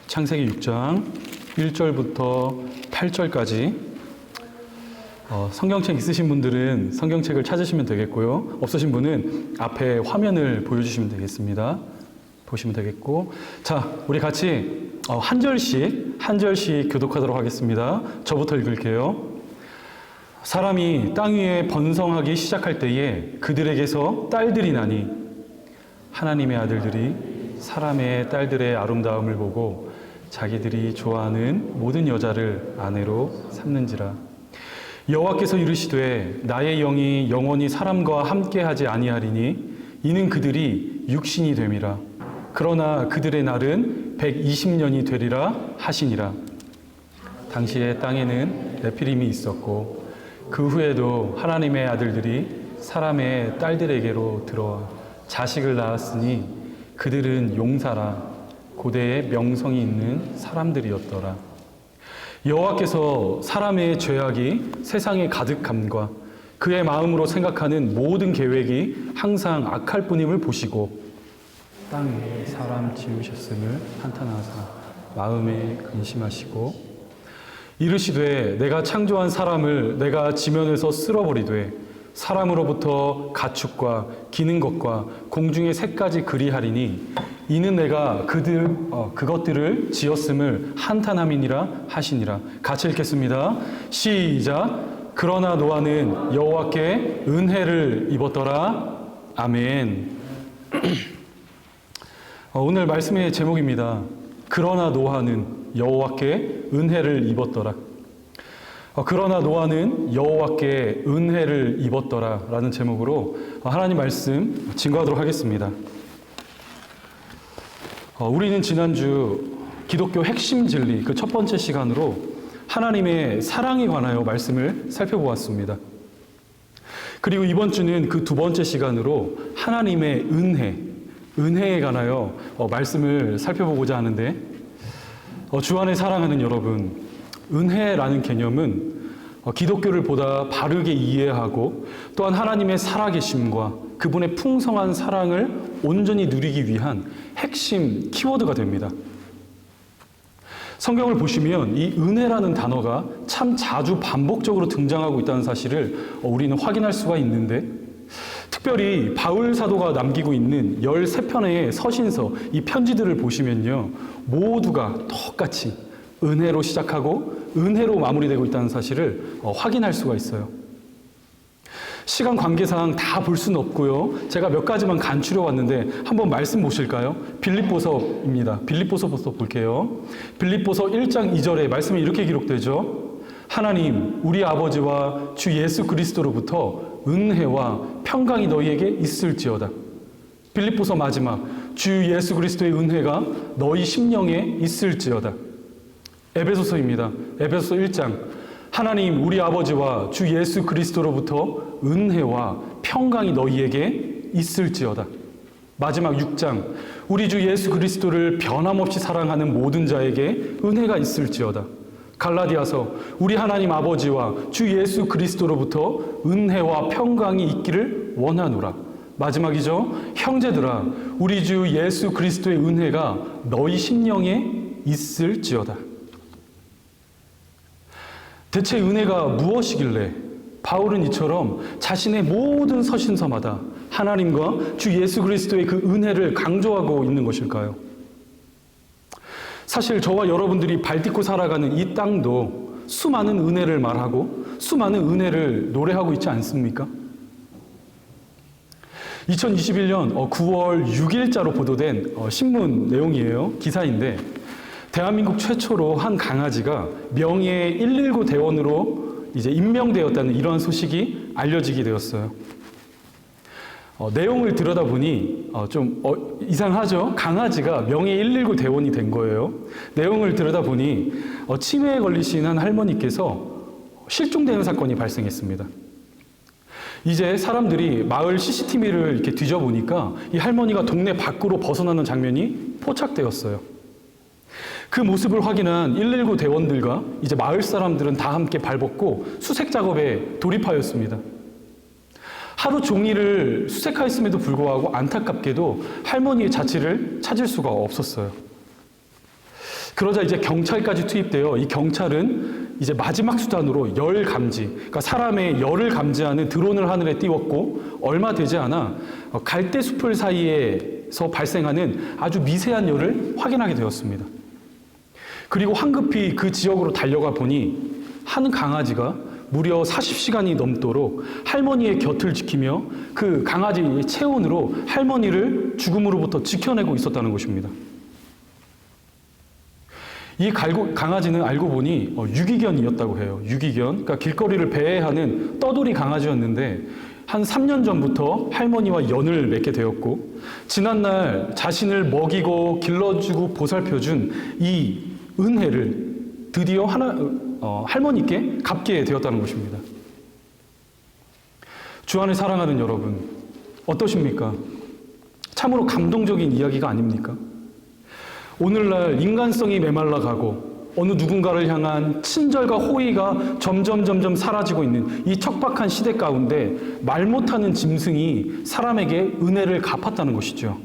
창세기 6장 1절부터 8절까지 성경책 있으신 분들은 성경책을 찾으시면 되겠고요. 없으신 분은 앞에 화면을 보여주시면 되겠습니다. 보시면 되겠고, 자, 우리 같이 한 절씩 교독하도록 하겠습니다. 저부터 읽을게요. 사람이 땅 위에 번성하기 시작할 때에 그들에게서 딸들이 나니 하나님의 아들들이 사람의 딸들의 아름다움을 보고 자기들이 좋아하는 모든 여자를 아내로 삼는지라. 여호와께서 이르시되 나의 영이 영원히 사람과 함께하지 아니하리니 이는 그들이 육신이 됨이라. 그러나 그들의 날은 120년이 되리라 하시니라. 당시에 땅에는 네피림이 있었고 그 후에도 하나님의 아들들이 사람의 딸들에게로 들어와 자식을 낳았으니 그들은 용사라 고대에 명성이 있는 사람들이었더라. 여호와께서 사람의 죄악이 세상에 가득함과 그의 마음으로 생각하는 모든 계획이 항상 악할 뿐임을 보시고 땅에 사람 지으셨음을 한탄하사 마음에 근심하시고 이르시되 내가 창조한 사람을 내가 지면에서 쓸어버리되 사람으로부터 가축과 기는 것과 공중의 새까지 그리하리니 이는 내가 그것들을 지었음을 한탄함이니라 하시니라. 같이 읽겠습니다. 시작. 그러나 노아는 여호와께 은혜를 입었더라. 아멘. 오늘 말씀의 제목입니다. 그러나 노아는 여호와께 은혜를 입었더라. 그러나 노아는 여호와께 은혜를 입었더라 라는 제목으로 하나님 말씀 증거하도록 하겠습니다. 우리는 지난주 기독교 핵심 진리 그 첫 번째 시간으로 하나님의 사랑에 관하여 말씀을 살펴보았습니다. 그리고 이번 주는 그 두 번째 시간으로 하나님의 은혜에 관하여 말씀을 살펴보고자 하는데, 주안에 사랑하는 여러분, 은혜라는 개념은 기독교를 보다 바르게 이해하고 또한 하나님의 살아계심과 그분의 풍성한 사랑을 온전히 누리기 위한 핵심 키워드가 됩니다. 성경을 보시면 이 은혜라는 단어가 참 자주 반복적으로 등장하고 있다는 사실을 우리는 확인할 수가 있는데, 특별히 바울 사도가 남기고 있는 13편의 서신서, 이 편지들을 보시면요, 모두가 똑같이 은혜로 시작하고 은혜로 마무리되고 있다는 사실을 확인할 수가 있어요. 시간 관계상 다 볼 수는 없고요. 제가 몇 가지만 간추려 왔는데 한번 말씀 보실까요? 빌립보서입니다. 빌립보서부터 볼게요. 빌립보서 1장 2절에 말씀이 이렇게 기록되죠. 하나님 우리 아버지와 주 예수 그리스도로부터 은혜와 평강이 너희에게 있을지어다. 빌립보서 마지막, 주 예수 그리스도의 은혜가 너희 심령에 있을지어다. 에베소서입니다. 에베소서 1장, 하나님 우리 아버지와 주 예수 그리스도로부터 은혜와 평강이 너희에게 있을지어다. 마지막 6장, 우리 주 예수 그리스도를 변함없이 사랑하는 모든 자에게 은혜가 있을지어다. 갈라디아서, 우리 하나님 아버지와 주 예수 그리스도로부터 은혜와 평강이 있기를 원하노라. 마지막이죠. 형제들아, 우리 주 예수 그리스도의 은혜가 너희 심령에 있을지어다. 대체 은혜가 무엇이길래 바울은 이처럼 자신의 모든 서신서마다 하나님과 주 예수 그리스도의 그 은혜를 강조하고 있는 것일까요? 사실 저와 여러분들이 발딛고 살아가는 이 땅도 수많은 은혜를 말하고 수많은 은혜를 노래하고 있지 않습니까? 2021년 9월 6일자로 보도된 신문 내용이에요. 기사인데, 대한민국 최초로 한 강아지가 명예의 119 대원으로 이제 임명되었다는 이러한 소식이 알려지게 되었어요. 내용을 들여다보니 좀 이상하죠? 강아지가 명예 119 대원이 된 거예요. 내용을 들여다보니 치매에 걸리신 한 할머니께서 실종되는 사건이 발생했습니다. 이제 사람들이 마을 CCTV를 이렇게 뒤져보니까 이 할머니가 동네 밖으로 벗어나는 장면이 포착되었어요. 그 모습을 확인한 119 대원들과 이제 마을 사람들은 다 함께 발벗고 수색 작업에 돌입하였습니다. 하루 종일을 수색하였음에도 불구하고 안타깝게도 할머니의 자취를 찾을 수가 없었어요. 그러자 이제 경찰까지 투입되어 이 경찰은 이제 마지막 수단으로 열 감지, 그러니까 사람의 열을 감지하는 드론을 하늘에 띄웠고 얼마 되지 않아 갈대 숲을 사이에서 발생하는 아주 미세한 열을 확인하게 되었습니다. 그리고 황급히 그 지역으로 달려가 보니 한 강아지가 무려 40시간이 넘도록 할머니의 곁을 지키며 그 강아지의 체온으로 할머니를 죽음으로부터 지켜내고 있었다는 것입니다. 이 강아지는 알고 보니 유기견이었다고 해요. 유기견, 그러니까 길거리를 배회하는 떠돌이 강아지였는데 한 3년 전부터 할머니와 연을 맺게 되었고 지난날 자신을 먹이고 길러주고 보살펴준 이 은혜를 드디어 할머니께 갚게 되었다는 것입니다. 주 안에 사랑하는 여러분, 어떠십니까? 참으로 감동적인 이야기가 아닙니까? 오늘날 인간성이 메말라가고 어느 누군가를 향한 친절과 호의가 점점 사라지고 있는 이 척박한 시대 가운데 말 못하는 짐승이 사람에게 은혜를 갚았다는 것이죠.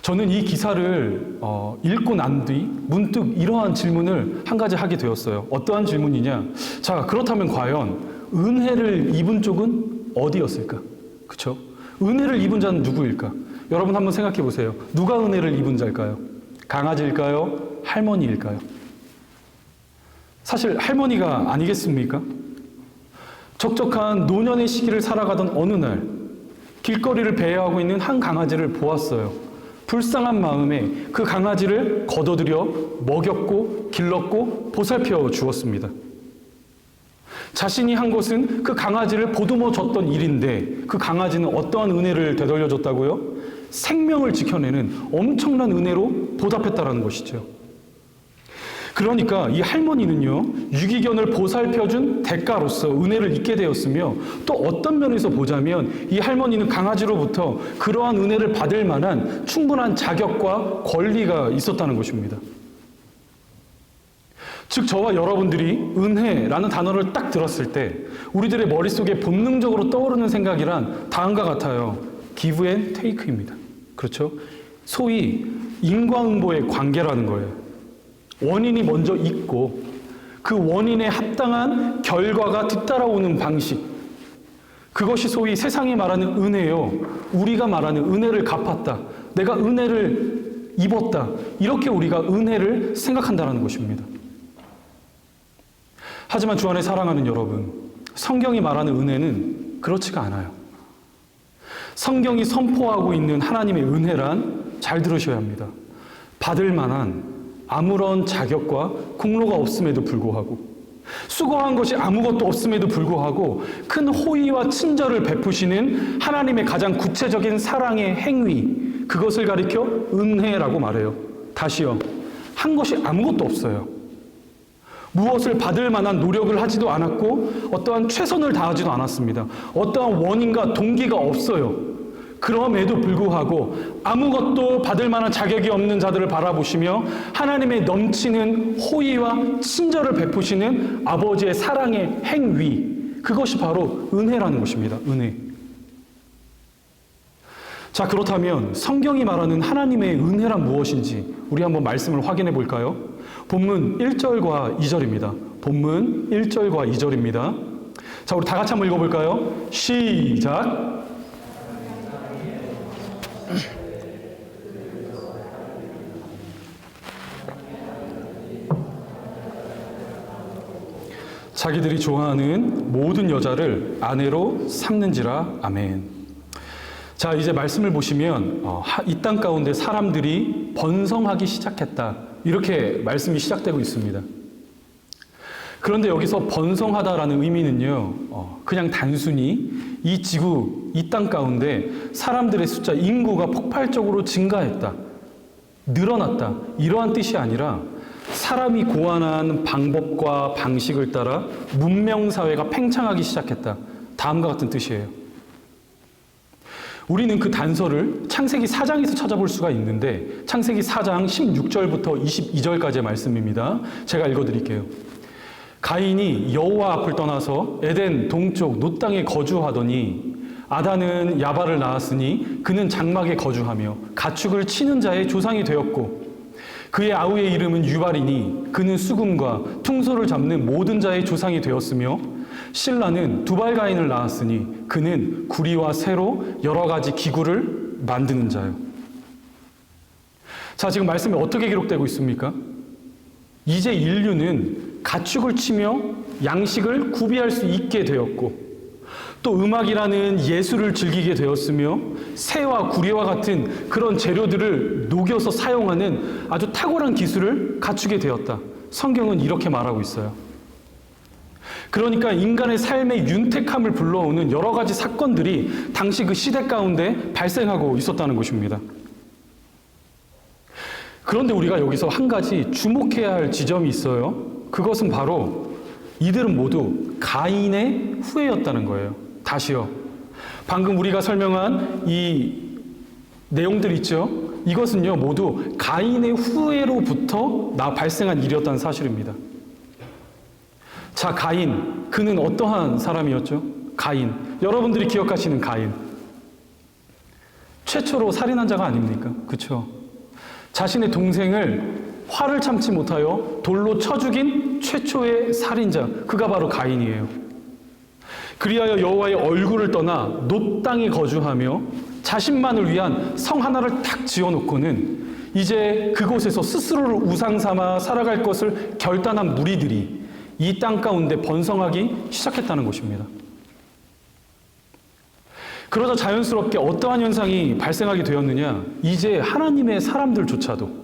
저는 이 기사를 읽고 난 뒤 문득 이러한 질문을 한 가지 하게 되었어요. 어떠한 질문이냐? 자, 그렇다면 과연 은혜를 입은 쪽은 어디였을까? 그렇죠? 은혜를 입은 자는 누구일까? 여러분 한번 생각해 보세요. 누가 은혜를 입은 자일까요? 강아지일까요? 할머니일까요? 사실 할머니가 아니겠습니까? 적적한 노년의 시기를 살아가던 어느 날 길거리를 배회하고 있는 한 강아지를 보았어요. 불쌍한 마음에 그 강아지를 걷어들여 먹였고 길렀고 보살펴 주었습니다. 자신이 한 것은 그 강아지를 보듬어 줬던 일인데 그 강아지는 어떠한 은혜를 되돌려 줬다고요? 생명을 지켜내는 엄청난 은혜로 보답했다라는 것이죠. 그러니까 이 할머니는요, 유기견을 보살펴준 대가로서 은혜를 입게 되었으며 또 어떤 면에서 보자면 이 할머니는 강아지로부터 그러한 은혜를 받을 만한 충분한 자격과 권리가 있었다는 것입니다. 즉 저와 여러분들이 은혜라는 단어를 딱 들었을 때 우리들의 머릿속에 본능적으로 떠오르는 생각이란 다음과 같아요. give and take입니다. 그렇죠? 소위 인과응보의 관계라는 거예요. 원인이 먼저 있고 그 원인에 합당한 결과가 뒤따라오는 방식, 그것이 소위 세상이 말하는 은혜요, 우리가 말하는 은혜를 갚았다, 내가 은혜를 입었다, 이렇게 우리가 은혜를 생각한다는 것입니다. 하지만 주 안에 사랑하는 여러분, 성경이 말하는 은혜는 그렇지가 않아요. 성경이 선포하고 있는 하나님의 은혜란, 잘 들으셔야 합니다, 받을 만한 아무런 자격과 공로가 없음에도 불구하고, 수고한 것이 아무것도 없음에도 불구하고 큰 호의와 친절을 베푸시는 하나님의 가장 구체적인 사랑의 행위, 그것을 가리켜 은혜라고 말해요. 다시요, 한 것이 아무것도 없어요. 무엇을 받을 만한 노력을 하지도 않았고 어떠한 최선을 다하지도 않았습니다. 어떠한 원인과 동기가 없어요. 그럼에도 불구하고 아무것도 받을 만한 자격이 없는 자들을 바라보시며 하나님의 넘치는 호의와 친절을 베푸시는 아버지의 사랑의 행위, 그것이 바로 은혜라는 것입니다. 은혜. 자, 그렇다면 성경이 말하는 하나님의 은혜란 무엇인지 우리 한번 말씀을 확인해 볼까요? 본문 1절과 2절입니다. 본문 1절과 2절입니다. 자, 우리 다 같이 한번 읽어볼까요? 시작! 자기들이 좋아하는 모든 여자를 아내로 삼는지라. 아멘. 자, 이제 말씀을 보시면 이 땅 가운데 사람들이 번성하기 시작했다, 이렇게 말씀이 시작되고 있습니다. 그런데 여기서 번성하다라는 의미는요, 그냥 단순히 이 지구, 이 땅 가운데 사람들의 숫자, 인구가 폭발적으로 증가했다, 늘어났다, 이러한 뜻이 아니라 사람이 고안한 방법과 방식을 따라 문명사회가 팽창하기 시작했다, 다음과 같은 뜻이에요. 우리는 그 단서를 창세기 4장에서 찾아볼 수가 있는데, 창세기 4장 16절부터 22절까지의 말씀입니다. 제가 읽어드릴게요. 가인이 여호와 앞을 떠나서 에덴 동쪽 놋 땅에 거주하더니 아단은 야발을 낳았으니 그는 장막에 거주하며 가축을 치는 자의 조상이 되었고, 그의 아우의 이름은 유발이니 그는 수금과 퉁소를 잡는 모든 자의 조상이 되었으며 실라는 두발가인을 낳았으니 그는 구리와 새로 여러 가지 기구를 만드는 자요. 자, 지금 말씀이 어떻게 기록되고 있습니까? 이제 인류는 가축을 치며 양식을 구비할 수 있게 되었고 또 음악이라는 예술을 즐기게 되었으며 새와 구리와 같은 그런 재료들을 녹여서 사용하는 아주 탁월한 기술을 갖추게 되었다. 성경은 이렇게 말하고 있어요. 그러니까 인간의 삶의 윤택함을 불러오는 여러 가지 사건들이 당시 그 시대 가운데 발생하고 있었다는 것입니다. 그런데 우리가 여기서 한 가지 주목해야 할 지점이 있어요. 그것은 바로 이들은 모두 가인의 후예였다는 거예요. 다시요. 방금 우리가 설명한 이 내용들 있죠? 이것은요, 모두 가인의 후예로부터 발생한 일이었다는 사실입니다. 자, 가인. 그는 어떠한 사람이었죠? 가인. 여러분들이 기억하시는 가인. 최초로 살인한 자가 아닙니까? 그렇죠? 자신의 동생을 화를 참지 못하여 돌로 쳐 죽인 최초의 살인자, 그가 바로 가인이에요. 그리하여 여호와의 얼굴을 떠나 놋 땅에 거주하며 자신만을 위한 성 하나를 탁 지어놓고는 이제 그곳에서 스스로를 우상 삼아 살아갈 것을 결단한 무리들이 이 땅 가운데 번성하기 시작했다는 것입니다. 그러자 자연스럽게 어떠한 현상이 발생하게 되었느냐? 이제 하나님의 사람들조차도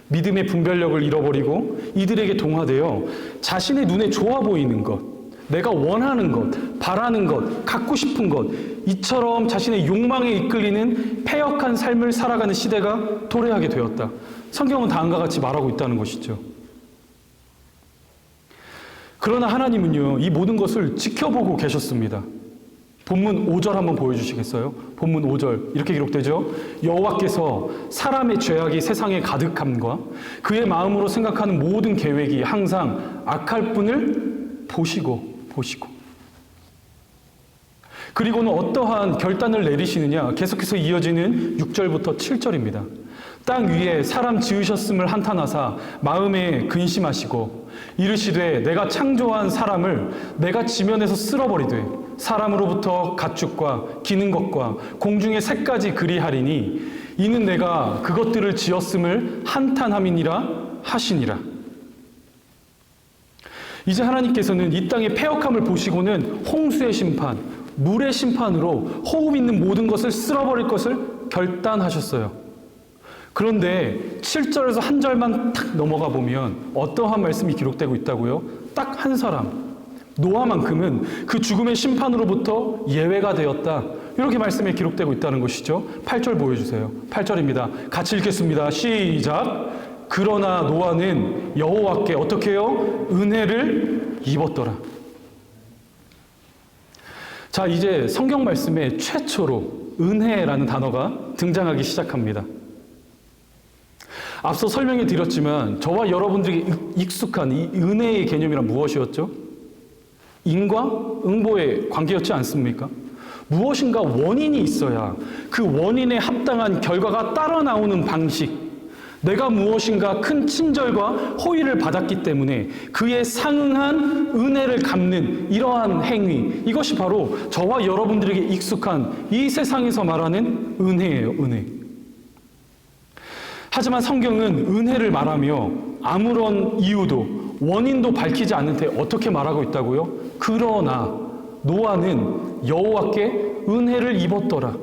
믿음의 분별력을 잃어버리고 이들에게 동화되어 자신의 눈에 좋아 보이는 것, 내가 원하는 것, 바라는 것, 갖고 싶은 것, 이처럼 자신의 욕망에 이끌리는 패역한 삶을 살아가는 시대가 도래하게 되었다. 성경은 다음과 같이 말하고 있다는 것이죠. 그러나 하나님은요, 이 모든 것을 지켜보고 계셨습니다. 본문 5절 한번 보여주시겠어요? 본문 5절 이렇게 기록되죠. 여호와께서 사람의 죄악이 세상에 가득함과 그의 마음으로 생각하는 모든 계획이 항상 악할 뿐을 보시고 그리고는 어떠한 결단을 내리시느냐? 계속해서 이어지는 6절부터 7절입니다. 땅 위에 사람 지으셨음을 한탄하사 마음에 근심하시고 이르시되 내가 창조한 사람을 내가 지면에서 쓸어버리되 사람으로부터 가축과 기는 것과 공중의 새까지 그리하리니 이는 내가 그것들을 지었음을 한탄함이니라 하시니라. 이제 하나님께서는 이 땅의 패역함을 보시고는 홍수의 심판, 물의 심판으로 호흡 있는 모든 것을 쓸어버릴 것을 결단하셨어요. 그런데 7절에서 한 절만 탁 넘어가 보면 어떠한 말씀이 기록되고 있다고요? 딱 한 사람, 노아만큼은 그 죽음의 심판으로부터 예외가 되었다. 이렇게 말씀에 기록되고 있다는 것이죠. 8절 보여주세요. 8절입니다. 같이 읽겠습니다. 시작. 그러나 노아는 여호와께 어떻게 해요? 은혜를 입었더라. 자, 이제 성경 말씀에 최초로 은혜라는 단어가 등장하기 시작합니다. 앞서 설명해 드렸지만 저와 여러분들에게 익숙한 이 은혜의 개념이란 무엇이었죠? 인과 응보의 관계였지 않습니까? 무엇인가 원인이 있어야 그 원인에 합당한 결과가 따라 나오는 방식, 내가 무엇인가 큰 친절과 호의를 받았기 때문에 그에 상응한 은혜를 갚는 이러한 행위, 이것이 바로 저와 여러분들에게 익숙한 이 세상에서 말하는 은혜예요. 은혜. 하지만 성경은 은혜를 말하며 아무런 이유도 원인도 밝히지 않는 데 어떻게 말하고 있다고요? 그러나 노아는 여호와께 은혜를 입었더라.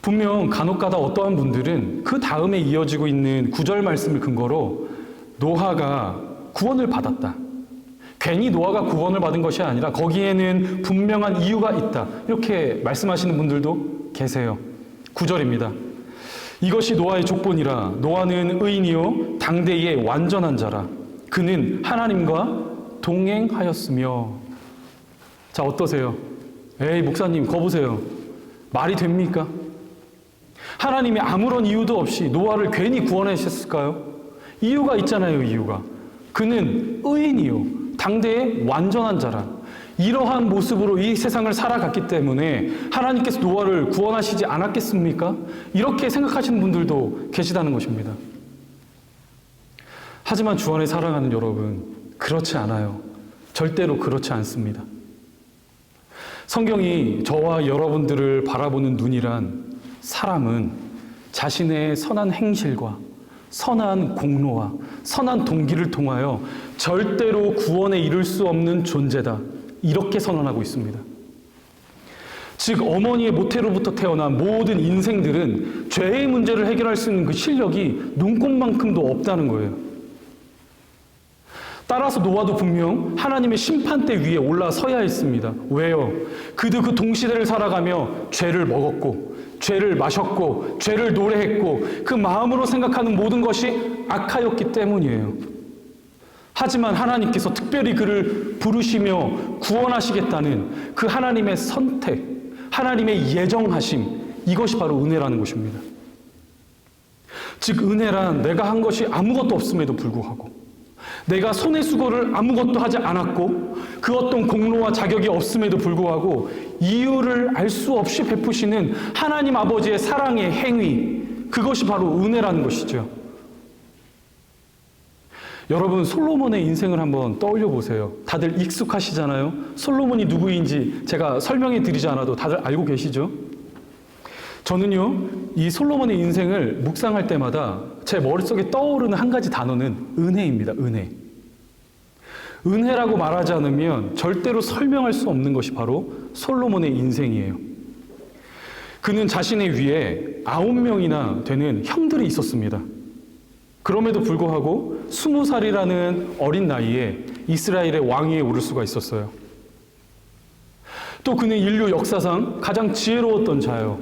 분명 간혹가다 어떠한 분들은 그 다음에 이어지고 있는 9절 말씀을 근거로 노아가 구원을 받았다. 괜히 노아가 구원을 받은 것이 아니라 거기에는 분명한 이유가 있다. 이렇게 말씀하시는 분들도 계세요. 9절입니다. 이것이 노아의 족본이라. 노아는 의인이요 당대의 완전한 자라. 그는 하나님과 동행하였으며. 자, 어떠세요? 에이, 목사님 거보세요. 말이 됩니까? 하나님이 아무런 이유도 없이 노아를 괜히 구원하셨을까요? 이유가 있잖아요. 이유가. 그는 의인이요 당대의 완전한 자라. 이러한 모습으로 이 세상을 살아갔기 때문에 하나님께서 노아를 구원하시지 않았겠습니까? 이렇게 생각하시는 분들도 계시다는 것입니다. 하지만 주 안에 사랑하는 여러분, 그렇지 않아요. 절대로 그렇지 않습니다. 성경이 저와 여러분들을 바라보는 눈이란 사람은 자신의 선한 행실과 선한 공로와 선한 동기를 통하여 절대로 구원에 이를 수 없는 존재다. 이렇게 선언하고 있습니다. 즉 어머니의 모태로부터 태어난 모든 인생들은 죄의 문제를 해결할 수 있는 그 실력이 눈꼽만큼도 없다는 거예요. 따라서 노아도 분명 하나님의 심판대 위에 올라서야 했습니다. 왜요? 그도 그 동시대를 살아가며 죄를 먹었고 죄를 마셨고 죄를 노래했고 그 마음으로 생각하는 모든 것이 악하였기 때문이에요. 하지만 하나님께서 특별히 그를 부르시며 구원하시겠다는 그 하나님의 선택, 하나님의 예정하심, 이것이 바로 은혜라는 것입니다. 즉 은혜란 내가 한 것이 아무것도 없음에도 불구하고 내가 손의 수고를 아무것도 하지 않았고 그 어떤 공로와 자격이 없음에도 불구하고 이유를 알 수 없이 베푸시는 하나님 아버지의 사랑의 행위, 그것이 바로 은혜라는 것이죠. 여러분 솔로몬의 인생을 한번 떠올려 보세요. 다들 익숙하시잖아요. 솔로몬이 누구인지 제가 설명해 드리지 않아도 다들 알고 계시죠? 저는요, 이 솔로몬의 인생을 묵상할 때마다 제 머릿속에 떠오르는 한 가지 단어는 은혜입니다. 은혜. 은혜라고 말하지 않으면 절대로 설명할 수 없는 것이 바로 솔로몬의 인생이에요. 그는 자신의 위에 9명이나 되는 형들이 있었습니다. 그럼에도 불구하고 20살이라는 어린 나이에 이스라엘의 왕위에 오를 수가 있었어요. 또 그는 인류 역사상 가장 지혜로웠던 자요.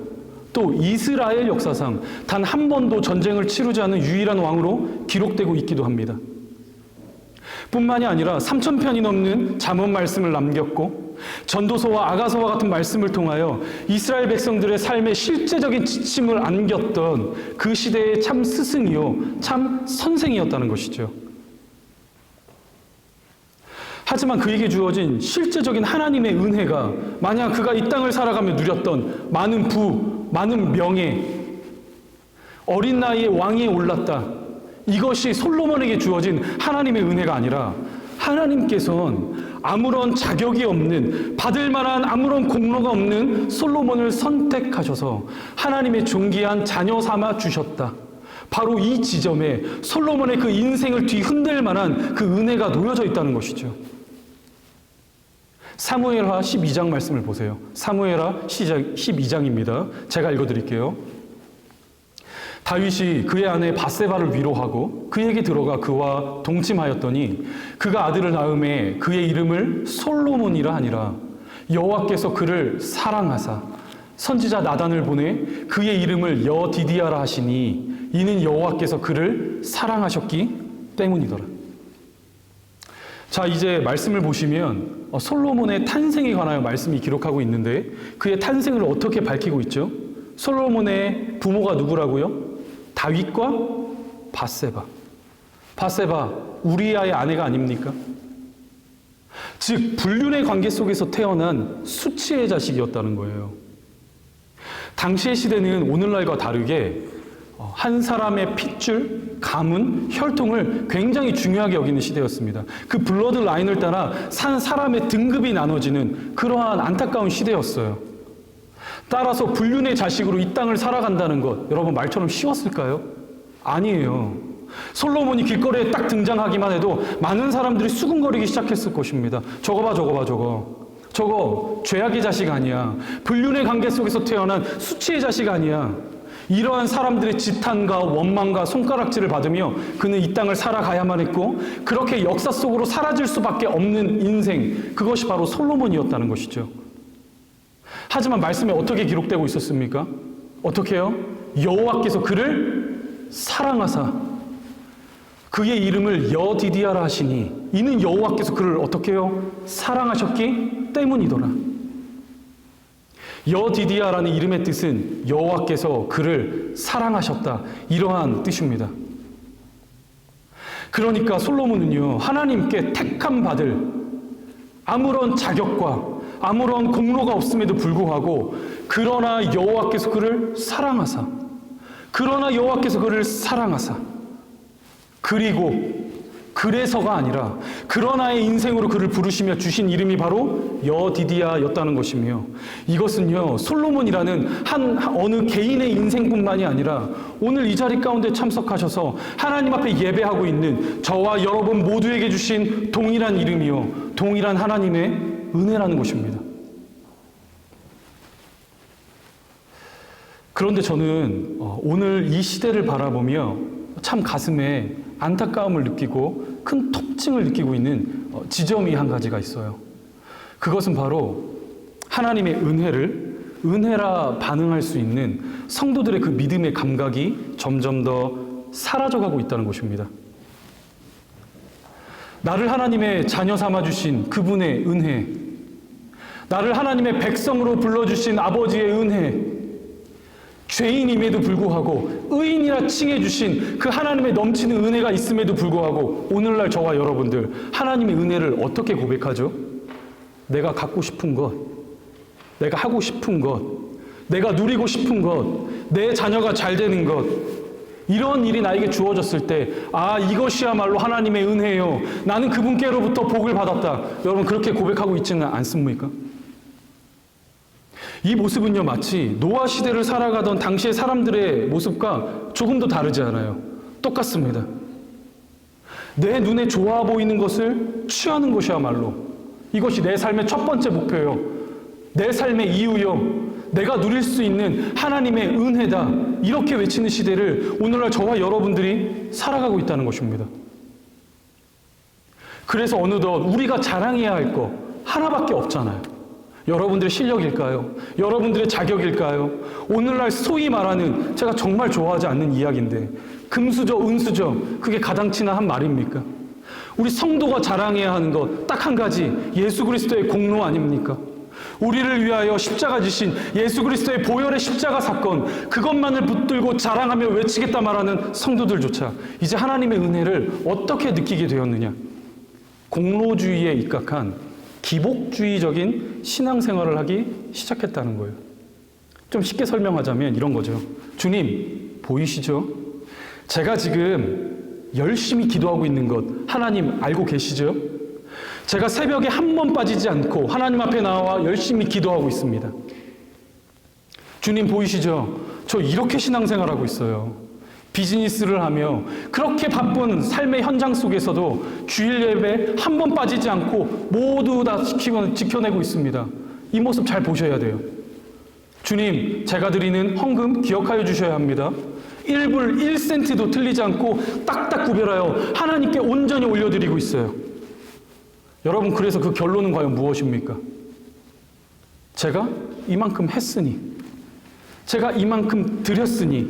또 이스라엘 역사상 단 한 번도 전쟁을 치르지 않은 유일한 왕으로 기록되고 있기도 합니다. 뿐만이 아니라 3,000편이 넘는 잠언 말씀을 남겼고 전도서와 아가서와 같은 말씀을 통하여 이스라엘 백성들의 삶에 실제적인 지침을 안겼던 그 시대의 참 스승이요 참 선생이었다는 것이죠. 하지만 그에게 주어진 실제적인 하나님의 은혜가 만약 그가 이 땅을 살아가며 누렸던 많은 부, 많은 명예, 어린 나이에 왕위에 올랐다, 이것이 솔로몬에게 주어진 하나님의 은혜가 아니라 하나님께서는 아무런 자격이 없는, 받을 만한 아무런 공로가 없는 솔로몬을 선택하셔서 하나님의 존귀한 자녀 삼아 주셨다. 바로 이 지점에 솔로몬의 그 인생을 뒤흔들 만한 그 은혜가 놓여져 있다는 것이죠. 사무엘하 12장 말씀을 보세요. 사무엘하 12장입니다. 제가 읽어드릴게요. 다윗이 그의 아내 밧세바를 위로하고 그에게 들어가 그와 동침하였더니 그가 아들을 낳음에 그의 이름을 솔로몬이라 하니라. 여호와께서 그를 사랑하사 선지자 나단을 보내 그의 이름을 여디디아라 하시니 이는 여호와께서 그를 사랑하셨기 때문이더라. 자, 이제 말씀을 보시면 솔로몬의 탄생에 관하여 말씀이 기록하고 있는데 그의 탄생을 어떻게 밝히고 있죠? 솔로몬의 부모가 누구라고요? 다윗과 밧세바. 밧세바, 우리아의 아내가 아닙니까? 즉 불륜의 관계 속에서 태어난 수치의 자식이었다는 거예요. 당시의 시대는 오늘날과 다르게 한 사람의 핏줄, 가문, 혈통을 굉장히 중요하게 여기는 시대였습니다. 그 블러드 라인을 따라 산 사람의 등급이 나눠지는 그러한 안타까운 시대였어요. 따라서 불륜의 자식으로 이 땅을 살아간다는 것, 여러분 말처럼 쉬웠을까요? 아니에요. 솔로몬이 길거리에 딱 등장하기만 해도 많은 사람들이 수군거리기 시작했을 것입니다. 저거 봐, 저거 봐, 저거. 저거 죄악의 자식 아니야. 불륜의 관계 속에서 태어난 수치의 자식 아니야. 이러한 사람들의 지탄과 원망과 손가락질을 받으며 그는 이 땅을 살아가야만 했고 그렇게 역사 속으로 사라질 수밖에 없는 인생, 그것이 바로 솔로몬이었다는 것이죠. 하지만 말씀에 어떻게 기록되고 있었습니까? 어떻게 해요? 여호와께서 그를 사랑하사 그의 이름을 여디디아라 하시니 이는 여호와께서 그를 어떻게 해요? 사랑하셨기 때문이더라. 여디디아라는 이름의 뜻은 여호와께서 그를 사랑하셨다, 이러한 뜻입니다. 그러니까 솔로몬은요 하나님께 택함 받을 아무런 자격과 아무런 공로가 없음에도 불구하고 그러나 여호와께서 그를 사랑하사 그리고 그래서가 아니라 그러나의 인생으로 그를 부르시며 주신 이름이 바로 여디디아였다는 것이며, 이것은요 솔로몬이라는 어느 개인의 인생뿐만이 아니라 오늘 이 자리 가운데 참석하셔서 하나님 앞에 예배하고 있는 저와 여러분 모두에게 주신 동일한 이름이요 동일한 하나님의 은혜라는 것입니다. 그런데 저는 오늘 이 시대를 바라보며 참 가슴에 안타까움을 느끼고 큰 통증을 느끼고 있는 지점이 한 가지가 있어요. 그것은 바로 하나님의 은혜라 반응할 수 있는 성도들의 그 믿음의 감각이 점점 더 사라져가고 있다는 것입니다. 나를 하나님의 자녀 삼아주신 그분의 은혜, 나를 하나님의 백성으로 불러주신 아버지의 은혜, 죄인임에도 불구하고 의인이라 칭해주신 그 하나님의 넘치는 은혜가 있음에도 불구하고 오늘날 저와 여러분들 하나님의 은혜를 어떻게 고백하죠? 내가 갖고 싶은 것, 내가 하고 싶은 것, 내가 누리고 싶은 것, 내 자녀가 잘 되는 것, 이런 일이 나에게 주어졌을 때 이것이야말로 하나님의 은혜예요. 나는 그분께로부터 복을 받았다. 여러분 그렇게 고백하고 있지는 않습니까? 이 모습은요 마치 노아 시대를 살아가던 당시의 사람들의 모습과 조금도 다르지 않아요. 똑같습니다. 내 눈에 좋아 보이는 것을 취하는 것이야말로 이것이 내 삶의 첫 번째 목표요, 내 삶의 이유요, 내가 누릴 수 있는 하나님의 은혜다, 이렇게 외치는 시대를 오늘날 저와 여러분들이 살아가고 있다는 것입니다. 그래서 어느덧 우리가 자랑해야 할 거 하나밖에 없잖아요. 여러분들의 실력일까요? 여러분들의 자격일까요? 오늘날 소위 말하는, 제가 정말 좋아하지 않는 이야기인데, 금수저, 은수저, 그게 가장 친한 말입니까? 우리 성도가 자랑해야 하는 것 딱 한 가지, 예수 그리스도의 공로 아닙니까? 우리를 위하여 십자가 지신 예수 그리스도의 보혈의 십자가 사건, 그것만을 붙들고 자랑하며 외치겠다 말하는 성도들조차 이제 하나님의 은혜를 어떻게 느끼게 되었느냐? 공로주의에 입각한 기복주의적인 신앙생활을 하기 시작했다는 거예요. 좀 쉽게 설명하자면 이런 거죠. 주님, 보이시죠? 제가 지금 열심히 기도하고 있는 것 하나님 알고 계시죠? 제가 새벽에 한 번 빠지지 않고 하나님 앞에 나와 열심히 기도하고 있습니다. 주님 보이시죠? 저 이렇게 신앙생활하고 있어요. 비즈니스를 하며 그렇게 바쁜 삶의 현장 속에서도 주일 예배 한 번 빠지지 않고 모두 다 지켜내고 있습니다. 이 모습 잘 보셔야 돼요. 주님, 제가 드리는 헌금 기억하여 주셔야 합니다. 1불 1센트도 틀리지 않고 딱딱 구별하여 하나님께 온전히 올려드리고 있어요. 여러분, 그래서 그 결론은 과연 무엇입니까? 제가 이만큼 했으니, 제가 이만큼 드렸으니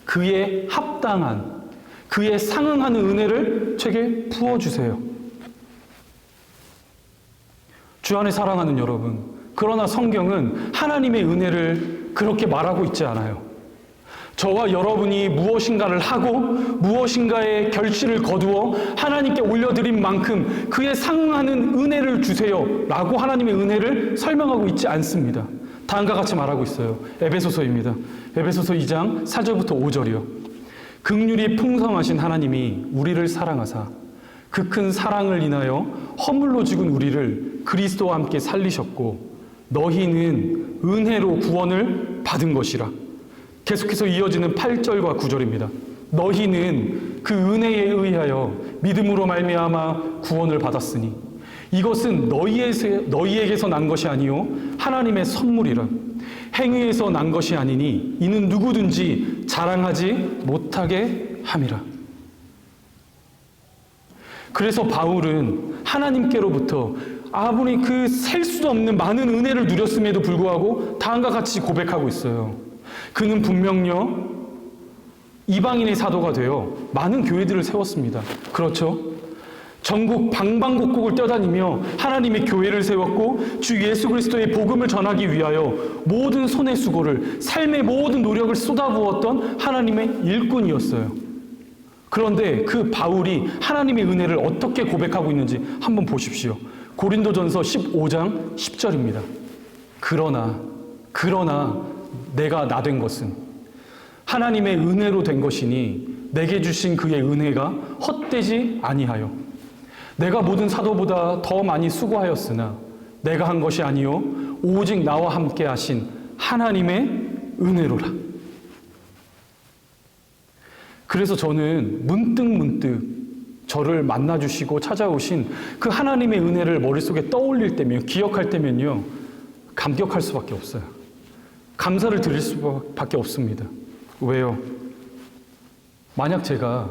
그에 합당한, 그에 상응하는 은혜를 제게 부어주세요. 주 안에 사랑하는 여러분, 그러나 성경은 하나님의 은혜를 그렇게 말하고 있지 않아요. 저와 여러분이 무엇인가를 하고 무엇인가의 결실을 거두어 하나님께 올려드린 만큼 그에 상응하는 은혜를 주세요 라고 하나님의 은혜를 설명하고 있지 않습니다. 다음과 같이 말하고 있어요. 에베소서입니다. 에베소서 2장 4절부터 5절이요. 긍휼이 풍성하신 하나님이 우리를 사랑하사 그 큰 사랑을 인하여 허물로 죽은 우리를 그리스도와 함께 살리셨고 너희는 은혜로 구원을 받은 것이라. 계속해서 이어지는 8절과 9절입니다. 너희는 그 은혜에 의하여 믿음으로 말미암아 구원을 받았으니 이것은 너희에게서 난 것이 아니요 하나님의 선물이라. 행위에서 난 것이 아니니 이는 누구든지 자랑하지 못하게 함이라. 그래서 바울은 하나님께로부터 아무리 그 셀 수도 없는 많은 은혜를 누렸음에도 불구하고 다음과 같이 고백하고 있어요. 그는 분명요 이방인의 사도가 되어 많은 교회들을 세웠습니다. 그렇죠? 전국 방방곡곡을 뛰어다니며 하나님의 교회를 세웠고 주 예수 그리스도의 복음을 전하기 위하여 모든 손의 수고를, 삶의 모든 노력을 쏟아부었던 하나님의 일꾼이었어요. 그런데 그 바울이 하나님의 은혜를 어떻게 고백하고 있는지 한번 보십시오. 고린도전서 15장 10절입니다. 그러나 내가 나 된 것은 하나님의 은혜로 된 것이니 내게 주신 그의 은혜가 헛되지 아니하여 내가 모든 사도보다 더 많이 수고하였으나 내가 한 것이 아니요 오직 나와 함께 하신 하나님의 은혜로라. 그래서 저는 문득 저를 만나주시고 찾아오신 그 하나님의 은혜를 머릿속에 떠올릴 때면, 기억할 때면요, 감격할 수밖에 없어요. 감사를 드릴 수밖에 없습니다. 왜요? 만약 제가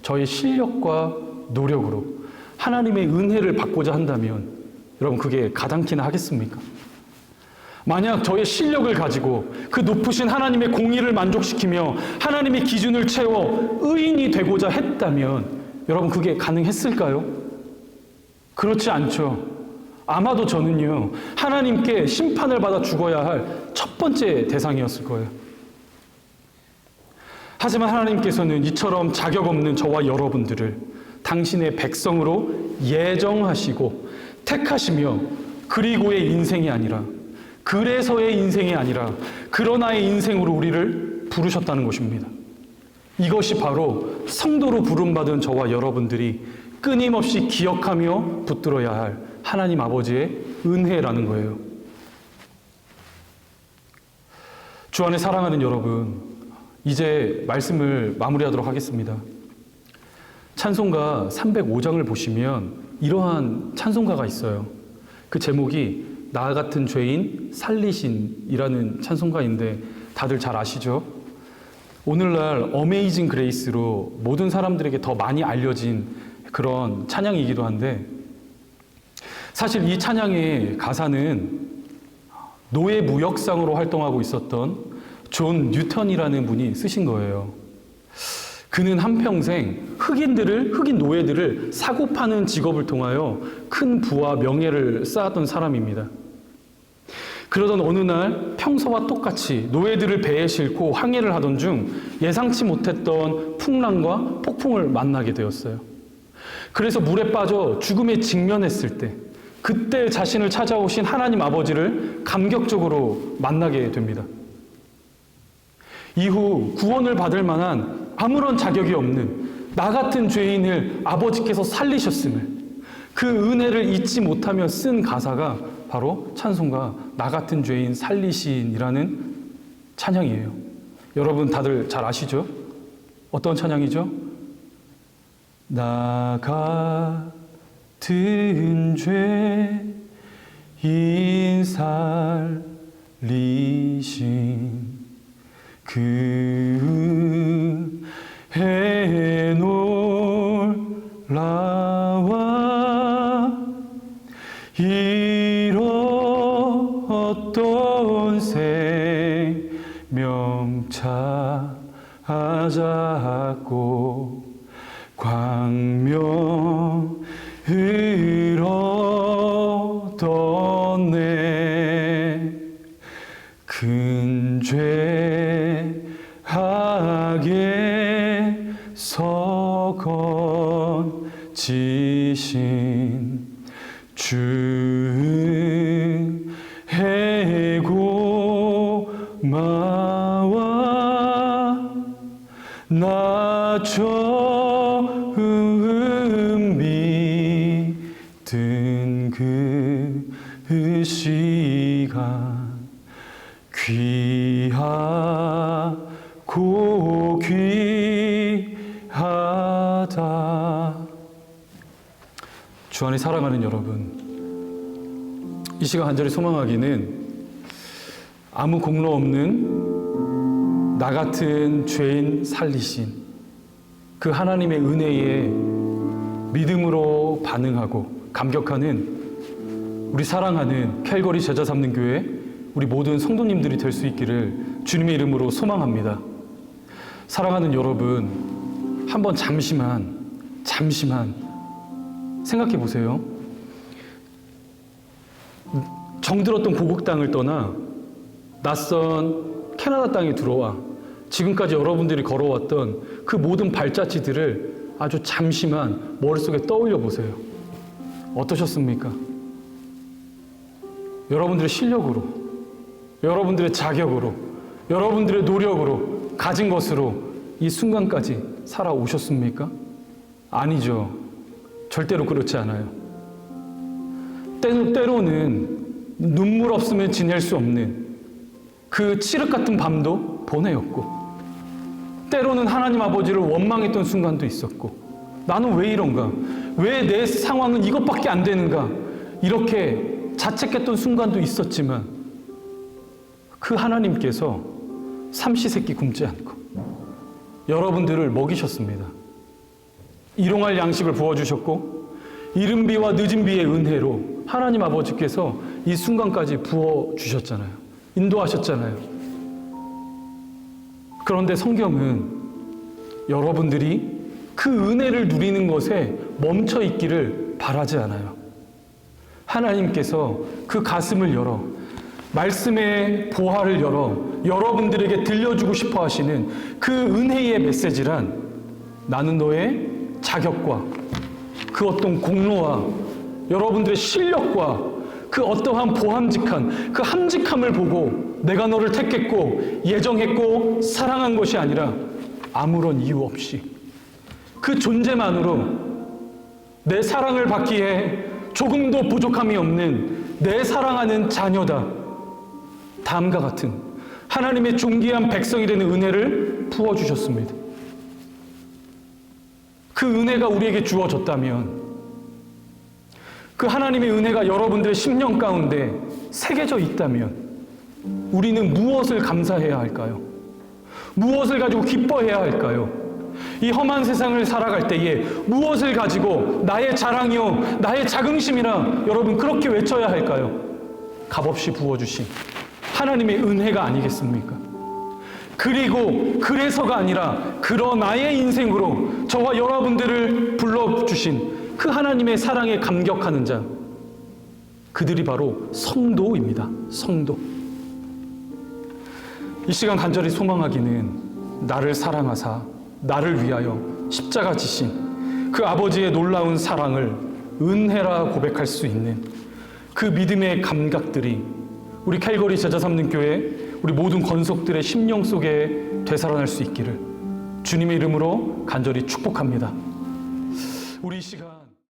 저의 실력과 노력으로 하나님의 은혜를 받고자 한다면 여러분 그게 가당키나 하겠습니까? 만약 저의 실력을 가지고 그 높으신 하나님의 공의를 만족시키며 하나님의 기준을 채워 의인이 되고자 했다면 여러분 그게 가능했을까요? 그렇지 않죠. 아마도 저는요, 하나님께 심판을 받아 죽어야 할 첫 번째 대상이었을 거예요. 하지만 하나님께서는 이처럼 자격 없는 저와 여러분들을 당신의 백성으로 예정하시고 택하시며 그리고의 인생이 아니라, 그래서의 인생이 아니라 그러나의 인생으로 우리를 부르셨다는 것입니다. 이것이 바로 성도로 부름받은 저와 여러분들이 끊임없이 기억하며 붙들어야 할 하나님 아버지의 은혜라는 거예요. 주 안에 사랑하는 여러분, 이제 말씀을 마무리하도록 하겠습니다. 찬송가 305장을 보시면 이러한 찬송가가 있어요. 그 제목이 나 같은 죄인 살리신이라는 찬송가인데 다들 잘 아시죠? 오늘날 어메이징 그레이스로 모든 사람들에게 더 많이 알려진 그런 찬양이기도 한데, 사실 이 찬양의 가사는 노예 무역상으로 활동하고 있었던 존 뉴턴이라는 분이 쓰신 거예요. 그는 한평생 흑인 노예들을 사고 파는 직업을 통하여 큰 부와 명예를 쌓았던 사람입니다. 그러던 어느 날 평소와 똑같이 노예들을 배에 싣고 항해를 하던 중 예상치 못했던 풍랑과 폭풍을 만나게 되었어요. 그래서 물에 빠져 죽음에 직면했을 때, 그때 자신을 찾아오신 하나님 아버지를 감격적으로 만나게 됩니다. 이후 구원을 받을 만한 아무런 자격이 없는 나 같은 죄인을 아버지께서 살리셨음을, 그 은혜를 잊지 못하며 쓴 가사가 바로 찬송가 나 같은 죄인 살리신이라는 찬양이에요. 여러분 다들 잘 아시죠? 어떤 찬양이죠? 나 같은 죄인 살리신 그 은혜에 놀라와 잃었던 생명 찾았고 광명을 얻었네. 큰 죄악에서 건지신 주 은혜 고마워. 나 처음 믿은 그 시간 귀하고 귀하다. 주 안에 사랑하는 여러분, 이 시간 간절히 소망하기는 아무 공로 없는 나 같은 죄인 살리신 그 하나님의 은혜에 믿음으로 반응하고 감격하는 우리 사랑하는 캘거리 제자 삼는 교회 우리 모든 성도님들이 될 수 있기를 주님의 이름으로 소망합니다. 사랑하는 여러분, 한번 잠시만 생각해 보세요. 정들었던 고국 땅을 떠나 낯선 캐나다 땅에 들어와 지금까지 여러분들이 걸어왔던 그 모든 발자취들을 아주 잠시만 머릿속에 떠올려 보세요. 어떠셨습니까? 여러분들의 실력으로, 여러분들의 자격으로, 여러분들의 노력으로 가진 것으로 이 순간까지 살아오셨습니까? 아니죠. 절대로 그렇지 않아요. 때로는 눈물 없으면 지낼 수 없는 그 칠흑 같은 밤도 보내었고, 때로는 하나님 아버지를 원망했던 순간도 있었고, 나는 왜 이런가? 왜 내 상황은 이것밖에 안 되는가? 이렇게 자책했던 순간도 있었지만, 그 하나님께서 삼시세끼 굶지 않고 여러분들을 먹이셨습니다. 일용할 양식을 부어주셨고, 이른 비와 늦은 비의 은혜로 하나님 아버지께서 이 순간까지 부어주셨잖아요. 인도하셨잖아요. 그런데 성경은 여러분들이 그 은혜를 누리는 것에 멈춰 있기를 바라지 않아요. 하나님께서 그 가슴을 열어, 말씀의 보화를 열어 여러분들에게 들려주고 싶어 하시는 그 은혜의 메시지란, 나는 너의 자격과 그 어떤 공로와 여러분들의 실력과 그 어떠한 보함직한 그 함직함을 보고 내가 너를 택했고 예정했고 사랑한 것이 아니라, 아무런 이유 없이 그 존재만으로 내 사랑을 받기에 조금도 부족함이 없는 내 사랑하는 자녀다, 다음과 같은 하나님의 존귀한 백성이 되는 은혜를 부어주셨습니다. 그 은혜가 우리에게 주어졌다면, 그 하나님의 은혜가 여러분들의 심령 가운데 새겨져 있다면, 우리는 무엇을 감사해야 할까요? 무엇을 가지고 기뻐해야 할까요? 이 험한 세상을 살아갈 때에 무엇을 가지고 나의 자랑이요, 나의 자긍심이라 여러분 그렇게 외쳐야 할까요? 값없이 부어주신 하나님의 은혜가 아니겠습니까? 그리고 그래서가 아니라 그러나의 인생으로 저와 여러분들을 불러주신 그 하나님의 사랑에 감격하는 자, 그들이 바로 성도입니다. 성도. 이 시간 간절히 소망하기는, 나를 사랑하사 나를 위하여 십자가 지신 그 아버지의 놀라운 사랑을 은혜라 고백할 수 있는 그 믿음의 감각들이 우리 캘거리 제자 삼는 교회, 우리 모든 권속들의 심령 속에 되살아날 수 있기를 주님의 이름으로 간절히 축복합니다. 우리 이 시간